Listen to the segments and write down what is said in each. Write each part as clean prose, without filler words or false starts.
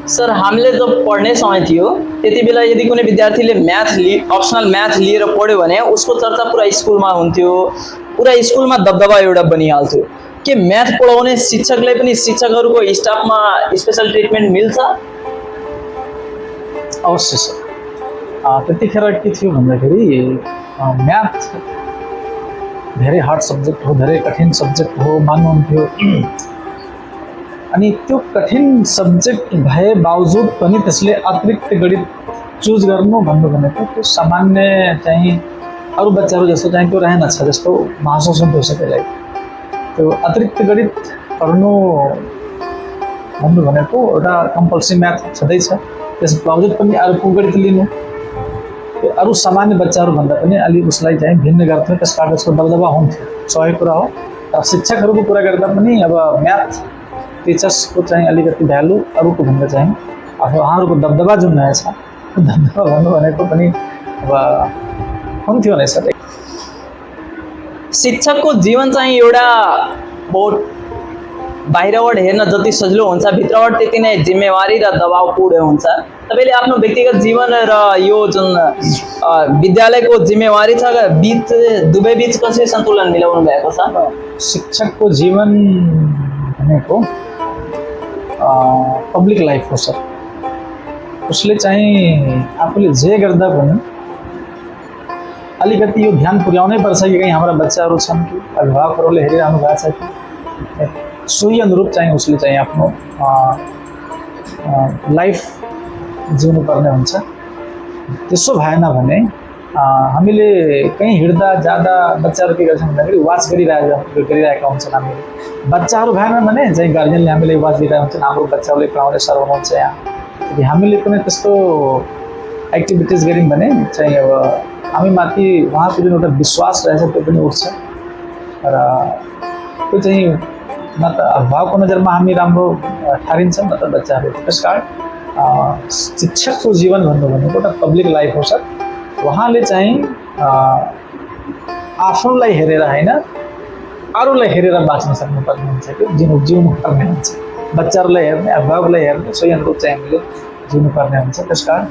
Sir हामीले जब पढ्ने समय थियो त्यति बेला यदि कुनै विद्यार्थीले अप्सनल म्याथ लिएर पढ्यो भने उसको चर्चा पुरा स्कुलमा हुन्थ्यो, पुरा स्कुलमा दबदबा एउटा बनिहाल्थ्यो। के म्याथ पढाउने शिक्षकलाई पनि शिक्षकहरूको स्टाफमा स्पेशल ट्रिटमेन्ट मिल्छ? अवश्य सर। त्यतिखेर के थियो भन्दाखेरि म्याथ धेरै हार्ड सब्जेक्ट हो, धेरै कठिन सब्जेक्ट हो मान्नुहुन्थ्यो। अनि त्यो कठिन सब्जेक्ट भए बावजुद पनि त्यसले अतिरिक्त गणित चुज गर्नु भन्नु भनेको त्यो सामान्य चाहिँ अरू बच्चाहरू जस्तो चाहिँ त्यो रहेनछ जस्तो महसुस हुन्थ्यो सबैलाई। त्यो अतिरिक्त गणित पढ्नु भन्नु भनेको एउटा कम्पल्सरी म्याथ छँदैछ, त्यस बावजुद पनि अर्को गणित लिनु त्यो अरू सामान्य बच्चाहरूभन्दा पनि अलिक उसलाई चाहिँ भिन्न गर्थ्यो, त्यस कारण उसको दबदबा हुन्थ्यो, स्वाभाविक कुरा हो। र शिक्षकहरूको कुरा गर्दा पनि अब म्याथ टिचर्सको चाहिँ अलिकति भ्यालु अरूको भन्दा चाहिँ अब उहाँहरूको दबदबा जुन रहेछ दबदबा भन्नु भनेको पनि अब हुन्थ्यो नै सर। शिक्षकको जीवन चाहिँ एउटा बहुत बाहिरबाट हेर्न जति सजिलो हुन्छ भित्रबाट त्यति नै जिम्मेवारी र दबावपूर्ण हुन्छ। तपाईँले आफ्नो व्यक्तिगत जीवन र यो जुन विद्यालयको जिम्मेवारी छ बीच दुवै बीच कसरी सन्तुलन मिलाउनु भएको छ? शिक्षकको जीवन भनेको पब्लिक लाइफ हो सर। उसले चाहिँ आफूले जे गर्दा पनि अलिकति यो ध्यान पुर्याउनै पर्छ कि कहीँ हाम्रा बच्चाहरू छन् कि अभिभावकहरूले हेरिरहनु भएको छ कि सोही अनुरूप चाहिँ उसले चाहिँ आफ्नो लाइफ जिउनु पर्ने हुन्छ। त्यसो भएन भने हामीले कहीँ हिँड्दा जाँदा बच्चाहरू के गर्छन् भन्दाखेरि वाच गरिरहेका हुन्छन्। हामीले बच्चाहरू भएन भने चाहिँ गार्जियनले हामीले वाच दिइरहेका हुन्छन्, हाम्रो बच्चाहरूले पढाउने सर हुनुहुन्छ यहाँ। यदि हामीले कुनै त्यस्तो एक्टिभिटिज गऱ्यौँ भने चाहिँ अब हामी माथि उहाँको जुन एउटा विश्वास रहेछ त्यो पनि उठ्छ र त्यो चाहिँ न त अभिभावकको नजरमा हामी राम्रो ठहरिन्छौँ न त बच्चाहरू। त्यस कारण शिक्षकको जीवन भन्नु भनेको एउटा पब्लिक लाइफ हो सर। उहाँले चाहिँ आफ्नोलाई हेरेर होइन अरूलाई हेरेर बाँच्न सक्नुपर्ने हुन्छ कि जिउनु पर्ने हुन्छ। बच्चाहरूलाई हेर्ने अभिभावकलाई हेर्ने सोही अनुरूप चाहिँ हामीले जिउनु पर्ने हुन्छ। त्यस कारण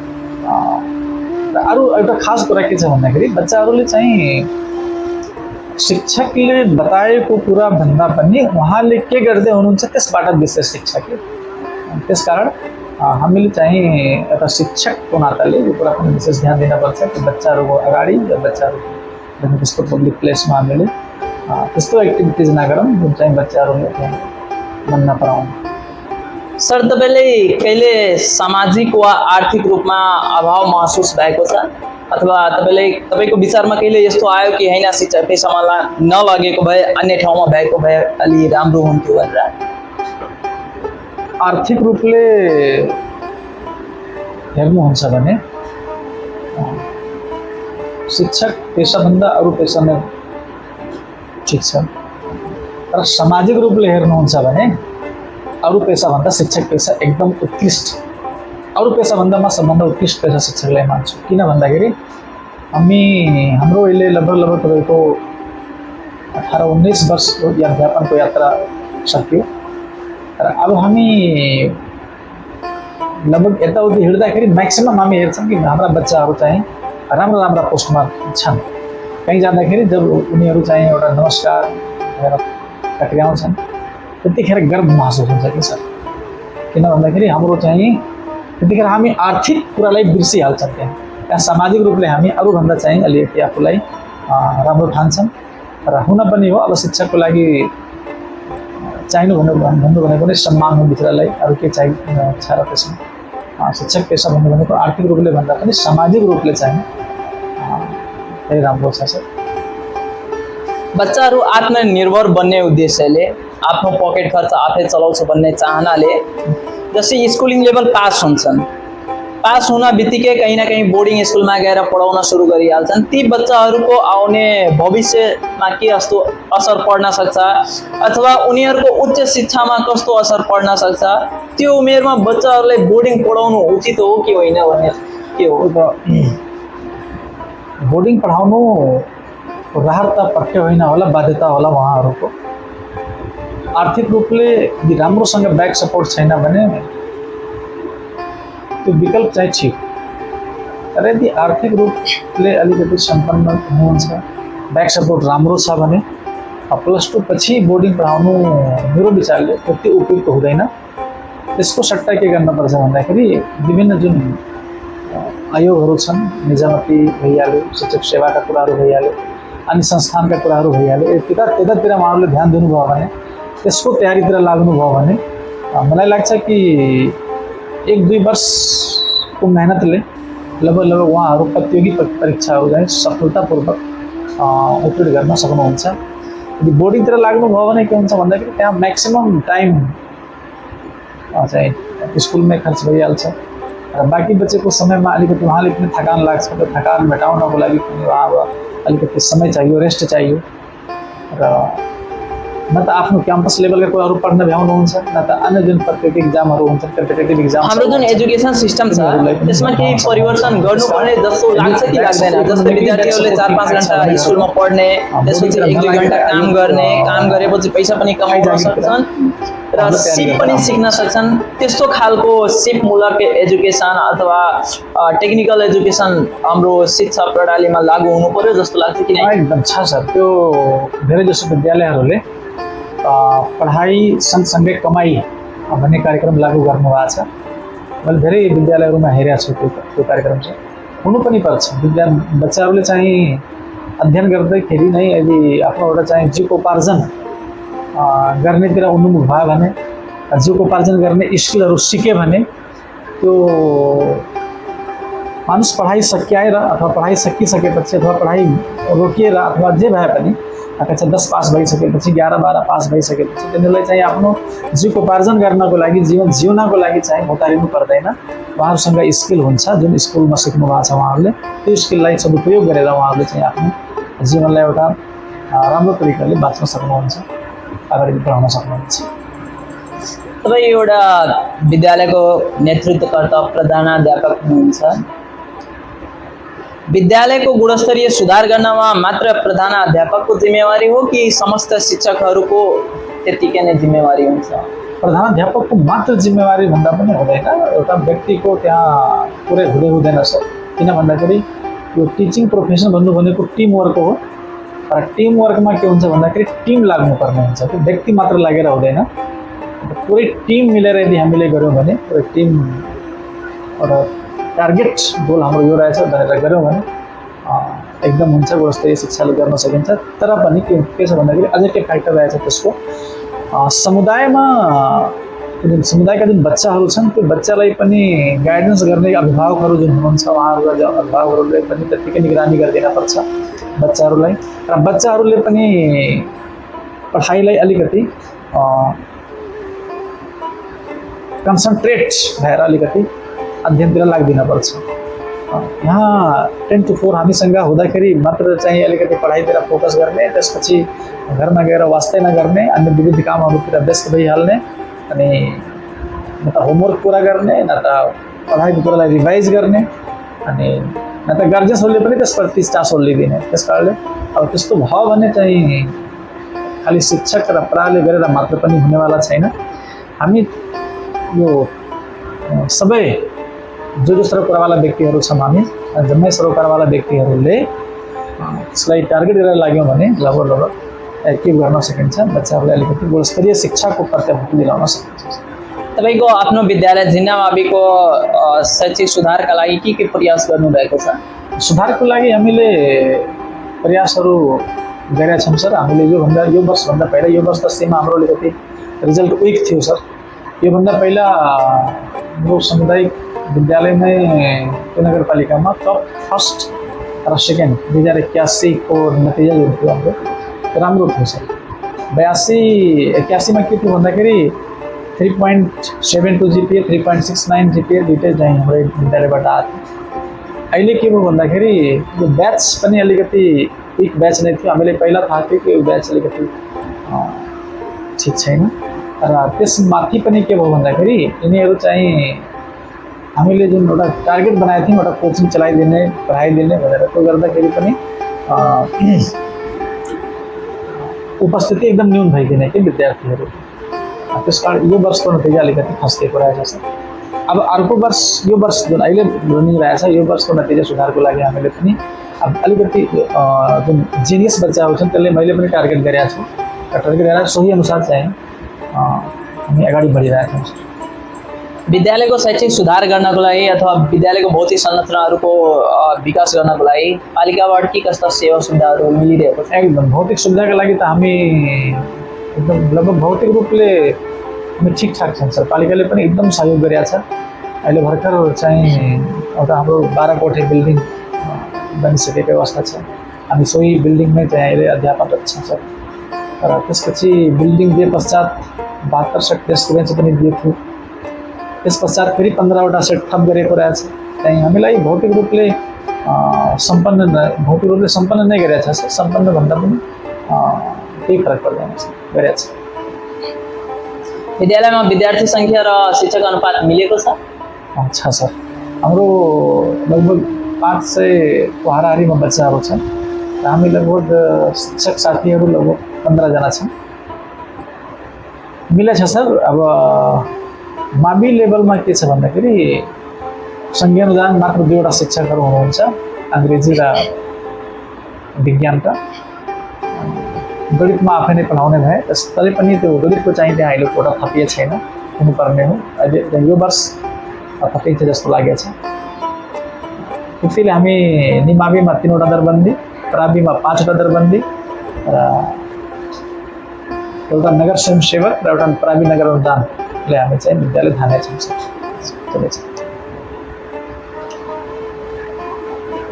अरू एउटा खास कुरा के छ भन्दाखेरि बच्चाहरूले चाहिँ शिक्षकले बताएको कुरा भन्दा पनि उहाँले के गर्दै हुनुहुन्छ त्यसबाट विशेष शिक्षा के। त्यसकारण हामीले चाहिँ एउटा शिक्षकको नाताले यो कुरा पनि विशेष ध्यान दिनुपर्छ कि बच्चाहरूको अगाडि र बच्चाहरूको त्यस्तो पब्लिक प्लेसमा हामीले त्यस्तो एक्टिभिटिज नगरौँ जुन चाहिँ बच्चाहरूले मन नपराउनु। सर तपाईँले कहिले सामाजिक वा आर्थिक रूपमा अभाव महसुस भएको छ अथवा तपाईँको विचारमा कहिले यस्तो आयो कि होइन शिक्षा पेसामा नलगेको भए अन्य ठाउँमा भएको भए अलि राम्रो हुन्थ्यो भनेर? आर्थिक रूपले हेर्नुहुन्छ भने शिक्षक पेसाभन्दा अरू पेसामा ठिक छ, तर सामाजिक रूपले हेर्नुहुन्छ भने अरू पेसाभन्दा शिक्षक पेसा एकदम उत्कृष्ट। अरू पेसाभन्दा म सबभन्दा उत्कृष्ट पेसा शिक्षकलाई मान्छु। किन भन्दाखेरि हाम्रो अहिले लगभग तपाईँको 18-19 वर्षको अध्यापनको यात्रा सक्यो र अब हामी लगभग यताउति हिँड्दाखेरि म्याक्सिमम हामी हेर्छौँ कि हाम्रा बच्चाहरू चाहिँ राम्रा पोस्टमा छन्। कहीँ जाँदाखेरि जब उनीहरू चाहिँ एउटा नमस्कार भनेर टक्राउँछन् त्यतिखेर गर्व महसुस हुन्छ कि सर। किन भन्दाखेरि हाम्रो चाहिँ त्यतिखेर हामी आर्थिक कुरालाई बिर्सिहाल्छौँ। त्यहाँ सामाजिक रूपले हामी अरूभन्दा चाहिँ अलिकति आफूलाई राम्रो ठान्छौँ र हुन पनि हो। अब शिक्षकको लागि चाहिनु भन्नु भनेको नै सम्मान हो भित्रलाई, अरू के छ र त्यसमा। शिक्षक पेसा भन्नु भनेको आर्थिक रूपले भन्दा पनि सामाजिक रूपले चाहिँ धेरै राम्रो छ सर। बच्चाहरू आत्मनिर्भर बन्ने उद्देश्यले आफ्नो पकेट खर्च आफै चलाउँछ भन्ने चाहनाले जस्तै स्कुलिङ लेभल पास हुन्छन्, पास हुन बित्तिकै कहीँ न कहीँ बोर्डिङ स्कुलमा गएर पढाउन सुरु गरिहाल्छन्। ती बच्चाहरूको आउने भविष्यमा के कस्तो असर पर्न सक्छ अथवा उनीहरूको उच्च शिक्षामा कस्तो असर पर्न सक्छ, त्यो उमेरमा बच्चाहरूलाई बोर्डिङ पढाउनु उचित हो कि होइन भन्ने के हो? बोर्डिङ पढाउनु रहर त पक्कै होइन होला, बाध्यता होला उहाँहरूको। आर्थिक रूपले यदि राम्रोसँग ब्याक सपोर्ट छैन भने त्यो विकल्प चाहिँ ठिक तर यदि आर्थिक रूपले अलिकति सम्पन्न हुनुहुन्छ ब्याक सपोर्ट राम्रो छ भने +2 पछि बोर्डिङ पढाउनु मेरो विचारले त्यति उपयुक्त हुँदैन। त्यसको सट्टा के गर्नुपर्छ भन्दाखेरि विभिन्न जुन आयोगहरू छन्, निजामती भइहाल्यो, शिक्षक सेवाका कुराहरू भइहाल्यो, अनि संस्थानका कुराहरू भइहाल्यो, त्यतातिर उहाँहरूले ध्यान दिनुभयो भने त्यसको तयारीतिर लाग्नुभयो भने मलाई लाग्छ कि 1-2 वर्षको मेहनतले लगभग उहाँहरू प्रतियोगी परीक्षाहरू चाहिँ सफलतापूर्वक उत्तीर्ण गर्न सक्नुहुन्छ। यदि बोर्डिङतिर लाग्नुभयो भने के हुन्छ भन्दाखेरि त्यहाँ म्याक्सिमम टाइम चाहिँ स्कुलमै खर्च भइहाल्छ र बाँकी बचेको समयमा अलिकति उहाँले पनि थकान लाग्छ, त्यो थकान मेटाउनको लागि पनि अब अलिकति समय चाहियो, रेस्ट चाहियो र न त आफ्नो क्याम्पस लेभलका कुराहरू पढ्न भ्याउनुहुन्छ न त अन्य जुन प्रतियोगिक इक्जामहरू हुन्छन्, कम्पिटेटिभ इक्जाम। हाम्रो जुन एजुकेसन सिस्टम छ त्यसमा केही परिवर्तन गर्नुपर्ने जस्तो लाग्छ कि लाग्दैन? जस्तै विद्यार्थीहरूले 4-5 घण्टा स्कुलमा पढ्ने, त्यसपछि 1-2 घण्टा काम गर्ने, काम गरेपछि पैसा पनि कमाउन सक्छन् र सिप पनि सिक्न सक्छन्। त्यस्तो खालको सिपमूलक एजुकेसन अथवा टेक्निकल एजुकेसन हाम्रो शिक्षा प्रणालीमा लागू हुनु पर्यो जस्तो लाग्छ कि नै? एकदम छ सर। त्यो धेरै जसो विद्यालयहरूले पढाइ सँगसँगै कमाइ भन्ने कार्यक्रम लागू गर्नुभएको छ। मैले धेरै विद्यालयहरूमा हेरेको छु त्यो कार्यक्रम चाहिँ हुनु पनि पर्छ। बच्चाहरूले चाहिँ अध्ययन गर्दैखेरि नै यदि आफ्नो एउटा चाहिँ जीवकोपार्जन गर्नेतिर उन्मुख भयो भने, जीवकोपार्जन गर्ने स्किलहरू सिके भने त्यो मानिस पढाइ सकिएर अथवा पढाइ सकिसकेपछि अथवा पढाइ रोकिएर अथवा जे भए पनि कक्षा 10 पास भइसकेपछि 11-12 पास भइसकेपछि तिनीहरूलाई चाहिँ आफ्नो जीवकोपार्जन गर्नको लागि, जीवन जिउनको लागि चाहिँ भोकारिनु पर्दैन। उहाँहरूसँग स्किल हुन्छ जुन स्कुलमा सिक्नु भएको छ उहाँहरूले, त्यो स्किललाई सदुपयोग गरेर उहाँहरूले चाहिँ आफ्नो जीवनलाई एउटा राम्रो तरिकाले बाँच्न सक्नुहुन्छ, अगाडि बढाउन सक्नुहुन्छ। तपाईँ एउटा विद्यालयको नेतृत्वकर्ता प्रधानाध्यापक हुनुहुन्छ। विद्यालयको गुणस्तरीय सुधार गर्नमा मात्र प्रधानाध्यापकको जिम्मेवारी हो कि समस्त शिक्षकहरूको त्यतिकै नै जिम्मेवारी हुन्छ? प्रधानाध्यापकको मात्र जिम्मेवारी भन्दा पनि हुँदैन, एउटा व्यक्तिको त्यहाँ पुरै हुँदैन सर। किन भन्दाखेरि यो टिचिङ प्रोफेसन भन्नु भनेको टिमवर्क हो र टिमवर्कमा के हुन्छ भन्दाखेरि टिम लाग्नुपर्ने हुन्छ। त्यो व्यक्ति मात्र लागेर हुँदैन, पुरै टिम मिलेर यदि हामीले गऱ्यौँ भने पुरै टिम एउटा टार्गेट गोल हाम्रो यो रहेछ भनेर गऱ्यौँ भने एकदम हुन्छ, गुणस्तरीय शिक्षाले गर्न सकिन्छ। तर पनि के छ भन्दाखेरि अझै के फ्याक्टर रहेछ त्यसको समुदायमा जुन समुदायका जुन बच्चाहरू छन् त्यो बच्चालाई पनि गाइडेन्स गर्ने अभिभावकहरू जुन हुनुहुन्छ उहाँहरू अभिभावकहरूले पनि त्यत्तिकै निगरानी गरिदिन पर्छ बच्चाहरूलाई र बच्चाहरूले पनि पढाइलाई अलिकति कन्सन्ट्रेट भएर अलिकति अध्ययनतिर लाग्दिनुपर्छ। यहाँ 10 to 4 हामीसँग हुँदाखेरि मात्र चाहिँ अलिकति पढाइतिर फोकस गर्ने, त्यसपछि घरमा गएर वास्तै नगर्ने, अन्य विविध कामहरूतिर व्यस्त भइहाल्ने, अनि न त होमवर्क पुरा गर्ने न त पढाइको कुरालाई रिभाइज गर्ने, अनि न त गार्जियन्सहरूले पनि त्यसप्रति चासो लिइदिने। त्यस कारणले अब त्यस्तो भयो भने चाहिँ खालि शिक्षक र प्रणाली गरेर मात्र पनि हुनेवाला छैन। हामी यो सबै जो सरोकारवाला व्यक्तिहरू छौँ, हामी जम्मै सरोकारवाला व्यक्तिहरूले त्यसलाई टार्गेट गरेर लाग्यौँ भने लगभग के गर्न सकिन्छ, बच्चाहरूलाई अलिकति गुणस्तरीय शिक्षाको प्रत्याभूति दिलाउन सकिन्छ। तपाईँको आफ्नो विद्यालय झिन्नामाविको शैक्षिक सुधारका लागि के प्रयास गर्नुभएको छ? सुधारको लागि हामीले प्रयासहरू गरेका छौँ सर। हामीले यो वर्षभन्दा पहिला, यो वर्ष दसैँमा हाम्रो अलिकति रिजल्ट विक थियो सर। योभन्दा पहिला हाम्रो सामुदायिक विद्यालयमै नगरपालिकामा टप फर्स्ट र सेकेन्ड 2081 को नतिजा जुन थियो हाम्रो राम्रो थियो सर। 82-81 के थियो भन्दाखेरि 3.72 GPA, 3.69 GPA दुइटै चाहिँ हाम्रो विद्यालयबाट आएको थियो। अहिले के भयो भन्दाखेरि यो ब्याच पनि अलिकति विक ब्याच नै थियो। हामीले पहिला थाहा थियो कि यो ब्याच अलिकति ठिक छैन र त्यसमाथि पनि के भयो भन्दाखेरि यिनीहरू चाहिँ हामीले जुन एउटा टार्गेट बनाएको थियौँ, एउटा कोचिङ चलाइदिने, पढाइदिने भनेर, त्यो गर्दाखेरि पनि उपस्थिति एकदम न्यून भइदिने कि विद्यार्थीहरू। त्यस कारण यो वर्षको नतिजा अलिकति खस्किएको रहेछ सर। अब अर्को वर्ष यो वर्ष जुन अहिले रनिङ रहेछ यो वर्षको नतिजा सुधारको लागि हामीले पनि अब अलिकति जुन जिनियस बच्चाहरू छन् त्यसले मैले पनि टार्गेट गरेका छु टार्गेट गरेर सोही अनुसार चाहिँ हामी अगाडि बढिरहेका छौँ। विद्यालयको शैक्षिक सुधार गर्नको लागि अथवा विद्यालयको भौतिक संरचनाहरूको विकास गर्नको लागि पालिकाबाट के कस्ता सेवा सुविधाहरू मिलिरहेको छ? एकदम भौतिक सुविधाका लागि त हामी एकदम लगभग भौतिक रूपले हामी ठिकठाक छौँ सर। पालिकाले पनि एकदम सहयोग गरेका छ। अहिले भर्खर चाहिँ एउटा हाम्रो 12 कोठे बिल्डिङ बनिसकेको अवस्था छ। हामी सोही बिल्डिङमै चाहिँ अहिले अध्यापनरत छौँ सर। र त्यसपछि बिल्डिङ दिए पश्चात 72 सेट डेस्क बेन्च पनि दिएको थियो। त्यस पश्चात फेरि 15वटा सेट थप गरेको रहेछ। चाहिँ हामीलाई भौतिक रूपले सम्पन्न नै गरेको छ सर। सम्पन्न भन्दा पनि केही फरक पर्दैन सर, गरेको छ। विद्यालयमा विद्यार्थी सङ्ख्या र शिक्षक अनुपात मिलेको छ? छ सर। हाम्रो लगभग 500 को हाराहारीमा बच्चाहरू छन् र हामी लगभग शिक्षक साथीहरू लगभग 15 जना छन्। मिलेछ सर। अब मावि लेभलमा के छ भन्दाखेरि सङ्घीय अनुदान मात्र 2वटा शिक्षकहरू हुनुहुन्छ, अङ्ग्रेजी र विज्ञानका। गणितमा आफै नै पढाउने भए तरै पनि त्यो गणितको चाहिँ त्यहाँ अहिले कोटा थपिएको छैन, हुनुपर्ने हो। अहिले यो वर्ष थपिन्छ जस्तो लागेको छ। त्यसैले हामी निमाविमा 3वटा दरबन्दी, प्राविमा 5वटा दरबन्दी र एउटा नगर स्वयंसेवक र एउटा प्रावि नगर अनुदानले हामी चाहिँ विद्यालय थाने छौँ सर।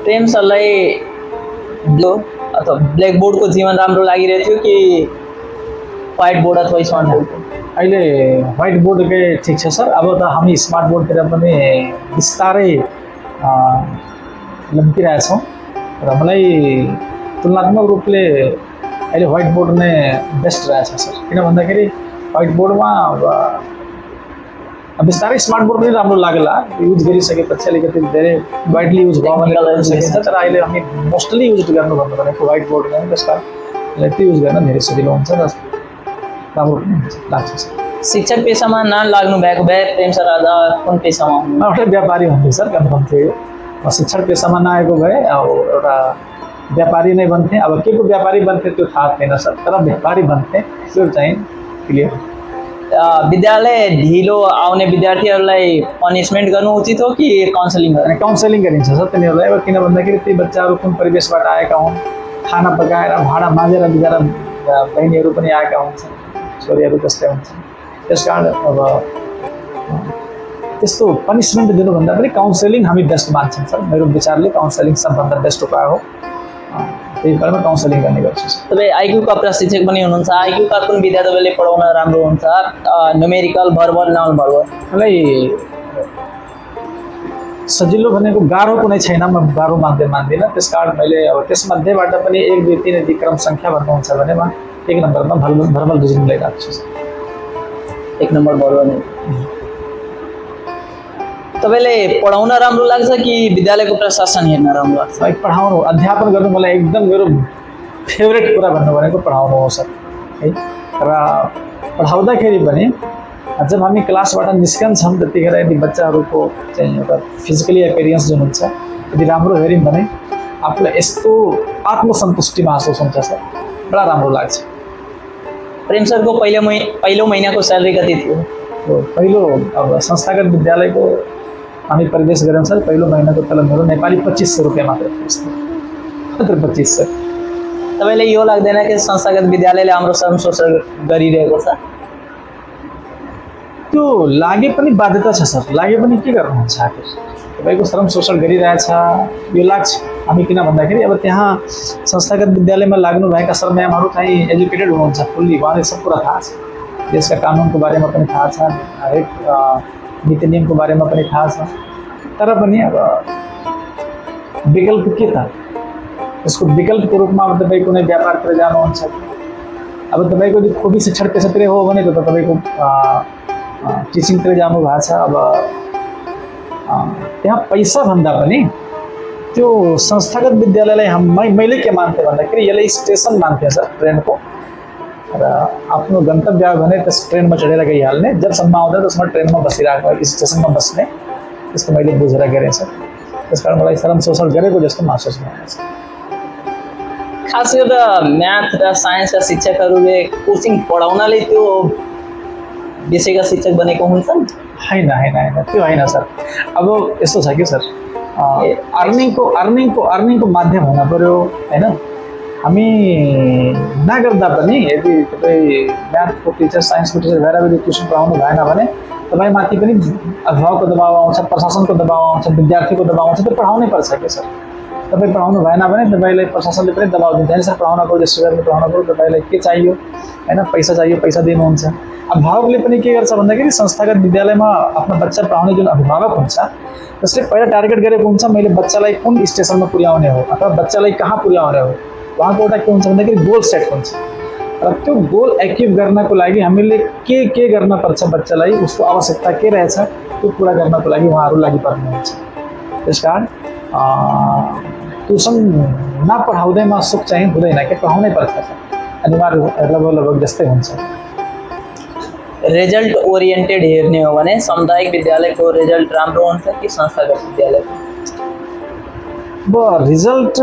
प्रेम सरलाई अथवा ब्ल्याक बोर्डको जीवन राम्रो लागिरहेको थियो कि व्हाइट बोर्ड अथवा स्मार्ट बोर्ड? अहिले व्हाइट बोर्डकै ठिक छ सर। अब त हामी स्मार्ट बोर्डतिर पनि बिस्तारै लम्किरहेछौँ र मलाई तुलनात्मक रूपले अहिले व्हाइट बोर्ड नै बेस्ट रहेछ सर। किन भन्दाखेरि व्हाइट बोर्डमा अब बिस्तारै स्मार्ट बोर्ड पनि राम्रो लाग्ला, युज गरिसकेपछि अलिकति धेरै वाइडली युज भयो भने सकिन्छ। तर अहिले हामी मोस्टली युज गर्नु भन्नु भनेको व्हाइट बोर्ड नै, त्यस कारण त्यो युज गर्न धेरै सजिलो हुन्छ र राम्रो पनि लाग्छ सर। शिक्षक पेसामा नलाग्नु भएको भए प्रेम सर आज कुन पेसामा हुनु? एउटा व्यापारी भन्थे सर, कन्फर्म थियो। शिक्षक पेसामा नआएको भए अब एउटा व्यापारी नै बन्थे। अब के को व्यापारी बन्थे त्यो थाहा थिएन सर, तर व्यापारी बन्थे त्यो चाहिँ क्लियर। विद्यालय ढिलो आउने विद्यार्थीहरूलाई पनिसमेन्ट गर्नु उचित हो कि काउन्सिलिङ गर्ने? काउन्सिलिङ गरिन्छ सर तिनीहरूलाई। अब किन भन्दाखेरि ती बच्चाहरू कुन परिवेशबाट आएका हुन्, खाना पकाएर भाडा माझेर बिचरा बहिनीहरू पनि आएका हुन्छन्, छोरीहरू त्यस्तै हुन्छन्। त्यस कारण अब त्यस्तो पनिसमेन्ट दिनुभन्दा पनि काउन्सिलिङ हामी बेस्ट मान्छौँ सर। मेरो विचारले काउन्सिलिङ सबभन्दा बेस्ट उपाय हो। त्यही कारण काउन्सिलिङ गर्ने गर्छु। तपाईँ आइक्यूका प्रशिक्षक पनि हुनुहुन्छ। आइक्यूका कुन विधा तपाईँले पढाउन राम्रो हुन्छ? Numerical, verbal, non verbal? मलाई सजिलो भनेको गाह्रो कुनै छैन, म गाह्रो मान्दिनँ। त्यस कारण मैले अब त्यसमध्येबाट पनि 1, 2, 3 यदि क्रम सङ्ख्या भन्नुहुन्छ भने म 1 नम्बरमा भर्बल रिजनिङ ल्याइरहेको छु। 1 नम्बर भर्बल। तपाईँलाई पढाउन राम्रो लाग्छ कि विद्यालयको प्रशासन हेर्न राम्रो लाग्छ? पढाउनु, अध्यापन गर्नु मलाई एकदम मेरो फेभरेट कुरा भन्नु भनेको पढाउनु हो सर है। र पढाउँदाखेरि पनि जब हामी क्लासबाट निस्कन्छौँ त्यतिखेर यदि बच्चाहरूको चाहिँ एउटा फिजिकली एपियरेन्स जुन हुन्छ यदि राम्रो हेऱ्यौँ भने आफूलाई यस्तो आत्मसन्तुष्टि महसुस हुन्छ सर, बडा राम्रो लाग्छ। प्रेम सरको पहिलो महिनाको स्यालेरी कति थियो? पहिलो अब संस्थागत विद्यालयको हामी प्रवेश गरेर सर पहिलो महिनाको तलब मेरो नेपाली 2500 रुपियाँ मात्र थियो, मात्र 2500। तपाईँलाई यो लाग्दैन कि संस्थागत विद्यालयले हाम्रो श्रम शोषण गरिरहेको छ? त्यो लागे पनि बाध्यता छ सर, लागे पनि के गर्नुहुन्छ आखिर, तपाईँको श्रम शोषण गरिरहेछ यो लाग्छ। हामी किन भन्दाखेरि अब त्यहाँ संस्थागत विद्यालयमा लाग्नुभएका सर म्यामहरू चाहिँ एजुकेटेड हुनुहुन्छ फुल्ली, उहाँले सब कुरा थाहा छ, देशका कानुनको बारेमा पनि थाहा छ, हरेक नीति नियमको बारेमा पनि थाहा छ। तर पनि अब विकल्प के त, यसको विकल्पको रूपमा अब तपाईँ कुनै व्यापारतिर जानुहुन्छ, अब तपाईँको यदि खोपी शिक्षण पेसातिर हो भने त तपाईँको टिचिङतिर जानु भएको छ। अब त्यहाँ पैसा भन्दा पनि त्यो संस्थागत विद्यालयलाई मैले के मान्थेँ भन्दाखेरि यसलाई स्टेसन मान्थेँ सर ट्रेनको। र आफ्नो गन्तव्य आयो भने त्यस ट्रेनमा चढेर गइहाल्ने, जबसम्म आउँदैन त्यसमा ट्रेनमा बसिरहेको स्टेसनमा बस्ने, त्यस्तो मैले बुझेर गरेँ सर। त्यस कारण मलाई शरम शोषण गरेको जस्तो महसुस भएको छ। खास गरेर म्याथ र साइन्सका शिक्षकहरूले कोचिङ पढाउनाले त्यो विषयका शिक्षक बनेको हुन्छन्? होइन होइन होइन, त्यो होइन सर। अब यस्तो छ कि सर, अर्निङको माध्यम हुन पर्यो होइन। हामी नगर्दा पनि यदि तपाईँ म्याथको टिचर, साइन्सको टिचर भएर यदि ट्युसन पढाउनु भएन भने तपाईँमाथि पनि अभिभावकको दबाव आउँछ, प्रशासनको दबाव आउँछ, विद्यार्थीको दबाव आउँछ, त्यो पढाउनै पर्छ कि सर। तपाईँ पढाउनु भएन भने तपाईँलाई प्रशासनले पनि दबाव दिन्छ, होइन सर पढाउन पऱ्यो, स्टुडेन्टले पढाउन पऱ्यो, तपाईँलाई के चाहियो होइन, पैसा चाहियो, पैसा दिनुहुन्छ। अभिभावकले पनि के गर्छ भन्दाखेरि संस्थागत विद्यालयमा आफ्नो बच्चा पढाउने जुन अभिभावक हुन्छ त्यसले पहिला टार्गेट गरेको हुन्छ, मैले बच्चालाई कुन स्टेसनमा पुर्याउने हो अथवा बच्चालाई कहाँ पुर्याउने हो। उहाँको एउटा के हुन्छ भन्दाखेरि गोल सेट हुन्छ र त्यो गोल एचिभ गर्नको लागि हामीले के गर्न पर्छ, बच्चालाई उसको आवश्यकता के रहेछ त्यो पुरा गर्नको लागि उहाँहरू लागि पर्नुहुन्छ। त्यस कारण ट्युसन नपढाउँदैमा सुख चाहिँ हुँदैन कि पढाउनै पर्छ, अनिवार्य लगभग जस्तै हुन्छ। रिजल्ट ओरिएन्टेड हेर्ने हो भने सामुदायिक विद्यालयको रिजल्ट राम्रो हुन्छ कि संस्थागत विद्यालयको? अब रिजल्ट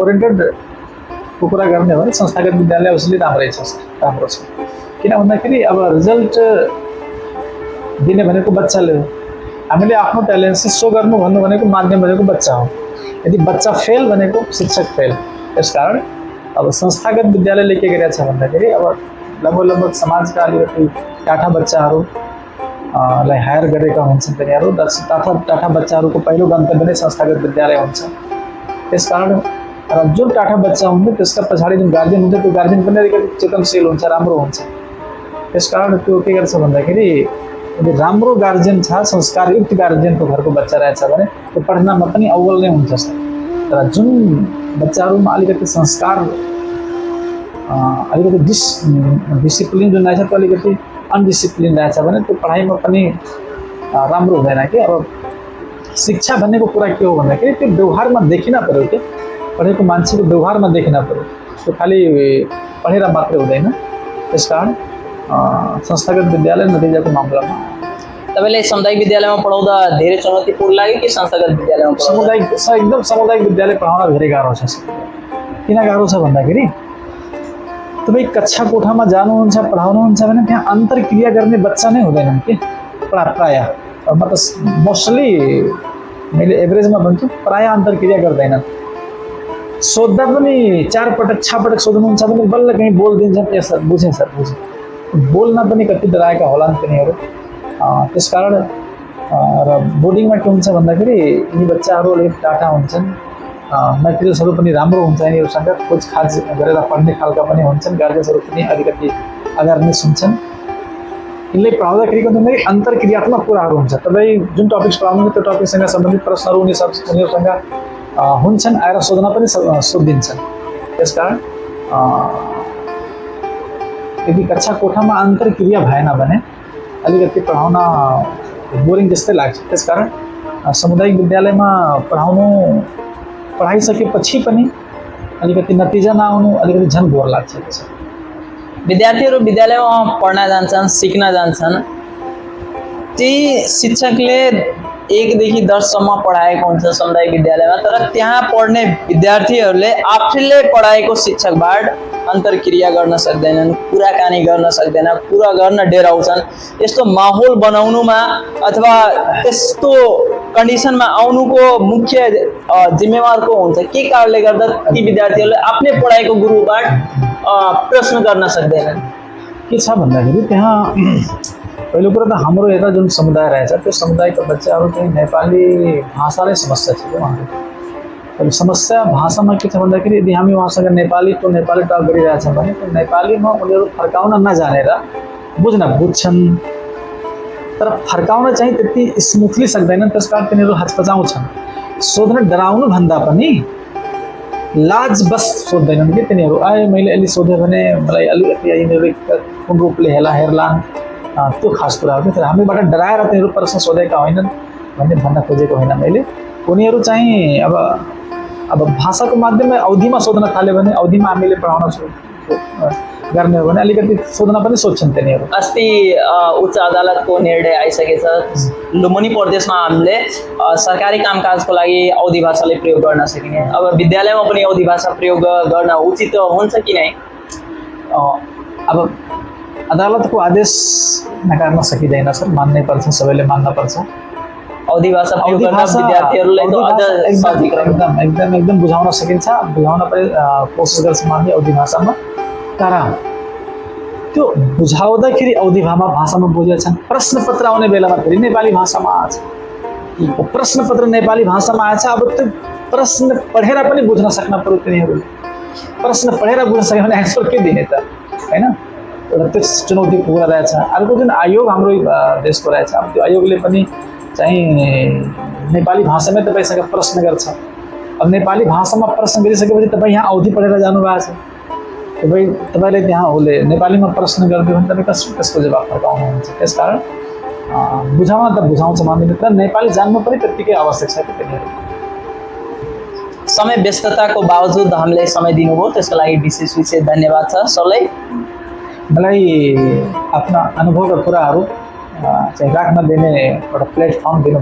ओरिएन्टेडको कुरा गर्ने हो भने संस्थागत विद्यालय उसले राम्रो छ। किन भन्दाखेरि अब रिजल्ट दिने भनेको बच्चाले हो, हामीले आफ्नो ट्यालेन्ट चाहिँ सो गर्नु भन्नु भनेको माध्यम भनेको बच्चा हो। यदि बच्चा फेल भनेको शिक्षक फेल। त्यस कारण अब संस्थागत विद्यालयले के गरेको छ भन्दाखेरि अब लगभग समाजका अलिकति टाठा बच्चाहरूलाई हायर गरेका हुन्छन् तिनीहरू। टाठा बच्चाहरूको पहिलो गन्तव्य नै संस्थागत विद्यालय हुन्छ। त्यस कारण र जुन टाठा बच्चा हुन्छ त्यसका पछाडि जुन गार्जियन हुन्छ त्यो गार्जियन पनि अलिकति चेतनशील हुन्छ, राम्रो हुन्छ। त्यस कारण त्यो के गर्छ भन्दाखेरि यदि राम्रो गार्जियन छ, संस्कारयुक्त गार्जियनको घरको बच्चा रहेछ भने त्यो पढ्नमा पनि अव्वल नै हुन्छ सर। र जुन बच्चाहरूमा अलिकति संस्कार अलिकति डिसिप्लिन जुन रहेछ त्यो अलिकति अनडिसिप्लिन रहेछ भने त्यो पढाइमा पनि राम्रो हुँदैन। कि अब शिक्षा भन्नेको कुरा के हो भन्दाखेरि त्यो व्यवहारमा देखिन पर्यो, कि पढेको मान्छेको व्यवहारमा देखिन पर्यो, त्यो खालि पढेर मात्रै हुँदैन। त्यस कारण संस्थागत विद्यालय नतिजाको मामलामा तपाईँलाई सामुदायिक विद्यालयमा पढाउँदा धेरै चुनौतीपूर्ण लाग्यो कि संस्थागत विद्यालयमा? एकदम सामुदायिक विद्यालय पढाउन धेरै गाह्रो छ। किन गाह्रो छ भन्दाखेरि तपाईँ कक्षा कोठामा जानुहुन्छ, पढाउनुहुन्छ भने त्यहाँ अन्तर्क्रिया गर्ने बच्चा नै हुँदैनन् कि प्रायः। म त मोस्टली मैले एभरेजमा भन्छु प्रायः अन्तर्क्रिया गर्दैनन्। सोद्धा पनि 4 पटक 6 पटक सोध्नुहुन्छ भने बल्ल कहीँ बोलिदिन्छन्, ए सर बुझेँ सर बुझेँ। बोल्न पनि कति डराएका होलान् तिनीहरू। त्यसकारण र बोर्डिङमा के हुन्छ भन्दाखेरि यी बच्चाहरू अलिकति टाटा हुन्छन्, मेटेरियल्सहरू पनि राम्रो हुन्छ यिनीहरूसँग, खोजखाज गरेर पढ्ने खालका पनि हुन्छन्, गार्जियन्सहरू पनि अलिकति अवेरनेस हुन्छन्। यिनले पढाउँदाखेरि भन्दाखेरि अन्तर्क्रियात्मक कुराहरू हुन्छ। तपाईँ जुन टपिक्स पढाउनुहुन्छ त्यो टपिकसँग सम्बन्धित प्रश्नहरू उनीहरूसँग हुन्छन्, आएर सोध्न पनि सोधिदिन्छन्। त्यस कारण यदि कक्षा कोठामा अन्तर्क्रिया भएन भने अलिकति पढाउन बोरिङ जस्तै लाग्छ। त्यस कारण सामुदायिक विद्यालयमा पढाइसकेपछि पनि अलिकति नतिजा नआउनु अलिकति झन् बोर लाग्छ। विद्यार्थीहरू विद्यालयमा पढ्न जान्छन्, सिक्न जान्छन्, त्यही शिक्षकले 1 देखि 10 सम्म पढाएको हुन्छ सामुदायिक विद्यालयमा, तर त्यहाँ पढ्ने विद्यार्थीहरूले आफूले पढाएको शिक्षकबाट अन्तर्क्रिया गर्न सक्दैनन्, कुराकानी गर्न सक्दैनन्, कुरा गर्न डेराउँछन्। यस्तो माहौल बनाउनुमा अथवा त्यस्तो कन्डिसनमा आउनुको मुख्य जिम्मेवार को हुन्छ? के कारणले गर्दा ती विद्यार्थीहरूले आफ्नै पढाएको गुरुबाट प्रश्न गर्न सक्दैनन्? के छ भन्दाखेरि त्यहाँ पहिलो कुरा त हाम्रो यता जुन समुदाय रहेछ त्यो समुदायका बच्चाहरू चाहिँ नेपाली भाषालाई समस्या छ। उहाँहरू समस्या भाषामा के छ भन्दाखेरि यदि हामी उहाँसँग नेपाली टक गरिरहेछौँ भने त्यो नेपालीमा उनीहरू फर्काउन नजानेर बुझ्छन् तर फर्काउन चाहिँ त्यति स्मुथली सक्दैनन्। त्यस कारण तिनीहरू हचपचाउँछन्। सोध्न डराउनु भन्दा पनि लाज बस सोध्दैनन् कि तिनीहरू आए मैले अलि सोधेँ भने मलाई अलिकति यिनीहरू कुन रूपले हेर्लान्, त्यो खास कुरा हो। तर हामीबाट डराएर तिनीहरू प्रश्न सोधेका होइनन् भन्ने भन्न खोजेको होइन मैले। उनीहरू चाहिँ अब भाषाको माध्यममा अवधिमा सोध्न थाल्यो भने अवधिमा हामीले पढाउन गर्ने हो भने अलिकति सोध्न पनि सोध्छन् तिनीहरू। अस्ति उच्च अदालतको निर्णय आइसकेछ। लुम्बिनी प्रदेशमा हामीले सरकारी कामकाजको लागि अवधी भाषाले प्रयोग गर्न सकिने। अब विद्यालयमा पनि अवधी भाषा प्रयोग गर्न उचित हुन्छ कि नै? अब अदालतको आदेश नकार्न सकिँदैन सर, मान्नै पर्छ, सबैले मान्न पर्छ। अवधी भाषा प्रयोग गर्न विद्यार्थीहरूलाई त अझ सजिलो एकदम एकदम एकदम बुझाउन सकिन्छ, बुझाउन पनि कोसिस गर्छ मान्छे अवधी भाषामा। तर त्यो बुझाउँदाखेरि अवधी भाषामा बुझेछन्, प्रश्नपत्र आउने बेलामा फेरि नेपाली भाषामा आएछ। प्रश्नपत्र नेपाली भाषामा आएछ, अब त्यो प्रश्न पढेर पनि बुझ्न सक्न पर्यो तिनीहरूले। प्रश्न पढेर बुझ्न सक्यो भने एन्सर के दिने त, होइन? एउटा त्यो चुनौतीको कुरा रहेछ। अर्को जुन आयोग हाम्रो देशको रहेछ, अब त्यो आयोगले पनि चाहिँ नेपाली भाषामै तपाईँसँग प्रश्न गर्छ। अब नेपाली भाषामा प्रश्न गरिसकेपछि तपाईँ यहाँ अवधि पढेर जानुभएको छ, तपाईँले त्यहाँ उसले नेपालीमा प्रश्न गरिदियो भने तपाईँ त्यसको जवाब फर्काउनुहुन्छ। त्यसकारण बुझाउन त बुझाउँछ मान्दिनँ, तर नेपाली जान्नु पनि त्यत्तिकै आवश्यक छ कि तिनीहरू। समय व्यस्तताको बावजुद हामीले समय दिनुभयो, त्यसको लागि विशेष विशेष धन्यवाद छ सरलाई। मलाई आफ्ना अनुभवका कुराहरू चाहिँ राख्न दिने एउटा प्लेटफर्म दिनु